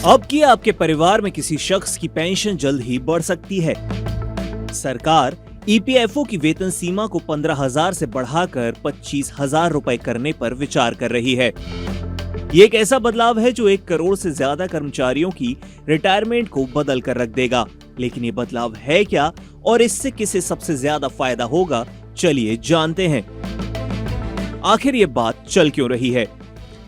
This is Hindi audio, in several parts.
अब की आपके परिवार में किसी शख्स की पेंशन जल्द ही बढ़ सकती है। सरकार ईपीएफओ की वेतन सीमा को 15,000 से बढ़ाकर 25,000 रुपए करने पर विचार कर रही है। ये एक ऐसा बदलाव है जो 1 करोड़ से ज्यादा कर्मचारियों की रिटायरमेंट को बदल कर रख देगा। लेकिन ये बदलाव है क्या और इससे किसे सबसे ज्यादा फायदा होगा, चलिए जानते हैं। आखिर ये बात चल क्यों रही है?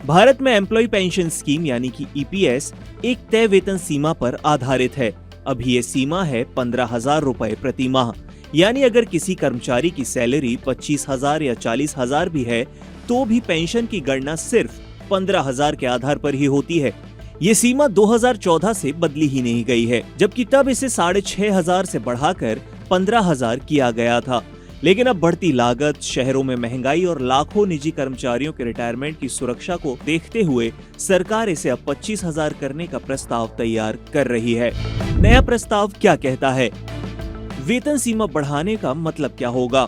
भारत में एम्प्लॉय पेंशन स्कीम यानी कि ईपीएस एक तय वेतन सीमा पर आधारित है। अभी ये सीमा है 15,000 रुपए प्रति माह। यानी अगर किसी कर्मचारी की सैलरी 25,000 या 40,000 भी है तो भी पेंशन की गणना सिर्फ 15,000 के आधार पर ही होती है। ये सीमा 2014 से बदली ही नहीं गई है, जबकि तब इसे 6,500 से बढ़ाकर 15,000 किया गया था। लेकिन अब बढ़ती लागत, शहरों में महंगाई और लाखों निजी कर्मचारियों के रिटायरमेंट की सुरक्षा को देखते हुए सरकार इसे अब 25,000 करने का प्रस्ताव तैयार कर रही है। नया प्रस्ताव क्या कहता है? वेतन सीमा बढ़ाने का मतलब क्या होगा?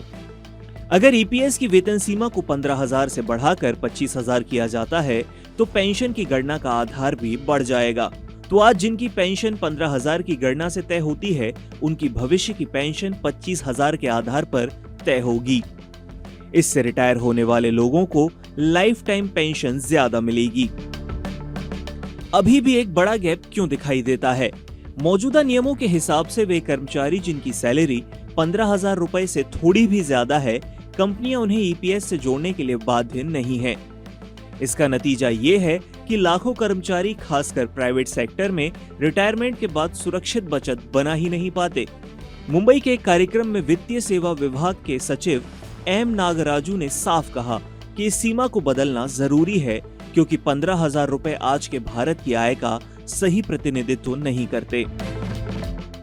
अगर ईपीएस की वेतन सीमा को 15,000 से बढ़ाकर 25,000 किया जाता है तो पेंशन की गणना का आधार भी बढ़ जाएगा। तो आज जिनकी पेंशन 15,000 की गणना से तय होती है, उनकी भविष्य की पेंशन 25,000 के आधार पर तय होगी। इससे रिटायर होने वाले लोगों को लाइफ टाइम पेंशन ज्यादा मिलेगी। अभी भी एक बड़ा गैप क्यों दिखाई देता है? मौजूदा नियमों के हिसाब से वे कर्मचारी जिनकी सैलरी 15,000 रुपए से थोड़ी भी ज्यादा है, कंपनियां उन्हें ईपीएस से जोड़ने के लिए बाध्य नहीं है। इसका नतीजा ये है कि लाखों कर्मचारी खासकर प्राइवेट सेक्टर में रिटायरमेंट के बाद सुरक्षित बचत बना ही नहीं पाते। मुंबई के एक कार्यक्रम में वित्तीय सेवा विभाग के सचिव एम नागराजू ने साफ कहा कि इस सीमा को बदलना जरूरी है, क्योंकि 15,000 रुपए आज के भारत की आय का सही प्रतिनिधित्व नहीं करते।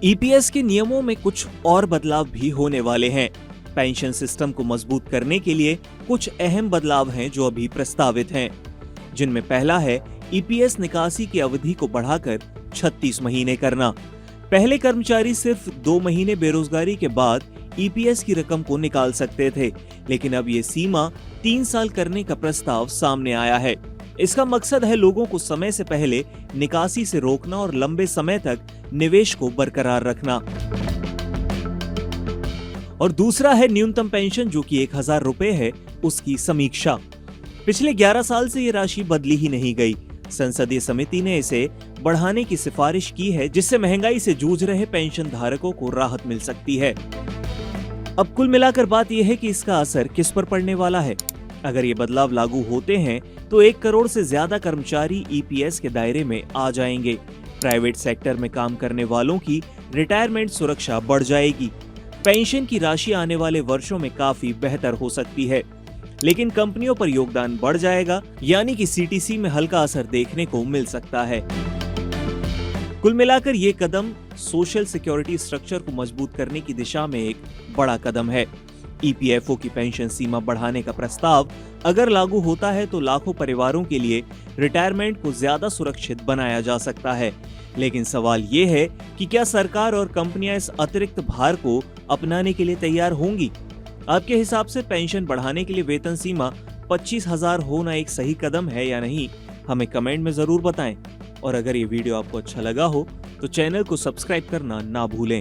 ईपीएस के नियमों में कुछ और बदलाव भी होने वाले हैं। पेंशन सिस्टम को मजबूत करने के लिए कुछ अहम बदलाव हैं जो अभी प्रस्तावित हैं, जिनमें पहला है ईपीएस निकासी की अवधि को बढ़ाकर 36 महीने करना। पहले कर्मचारी सिर्फ 2 महीने बेरोजगारी के बाद ईपीएस की रकम को निकाल सकते थे, लेकिन अब ये सीमा 3 साल करने का प्रस्ताव सामने आया है। इसका मकसद है लोगों को समय से पहले निकासी से रोकना और लंबे समय तक निवेश को बरकरार रखना। और दूसरा है न्यूनतम पेंशन, जो कि 1,000 रुपए है, उसकी समीक्षा। पिछले 11 साल से ये राशि बदली ही नहीं गई। संसदीय समिति ने इसे बढ़ाने की सिफारिश की है, जिससे महंगाई से जूझ रहे पेंशन धारकों को राहत मिल सकती है। अब कुल मिलाकर बात यह है कि इसका असर किस पर पड़ने वाला है। अगर ये बदलाव लागू होते हैं तो 1 करोड़ से ज्यादा कर्मचारी ईपीएस के दायरे में आ जाएंगे। प्राइवेट सेक्टर में काम करने वालों की रिटायरमेंट सुरक्षा बढ़ जाएगी। पेंशन की राशि आने वाले वर्षों में काफी बेहतर हो सकती है, लेकिन कंपनियों पर योगदान बढ़ जाएगा, यानी कि सीटीसी में हल्का असर देखने को मिल सकता है। कुल मिलाकर ये कदम सोशल सिक्योरिटी स्ट्रक्चर को मजबूत करने की दिशा में एक बड़ा कदम है। ईपीएफओ की पेंशन सीमा बढ़ाने का प्रस्ताव अगर लागू होता है तो लाखों परिवारों के लिए रिटायरमेंट को ज्यादा सुरक्षित बनाया जा सकता है। लेकिन सवाल ये है कि क्या सरकार और कंपनियां इस अतिरिक्त भार को अपनाने के लिए तैयार होंगी? आपके हिसाब से पेंशन बढ़ाने के लिए वेतन सीमा 25,000 होना एक सही कदम है या नहीं? हमें कमेंट में जरूर बताएं। और अगर ये वीडियो आपको अच्छा लगा हो तो चैनल को सब्सक्राइब करना ना भूलें।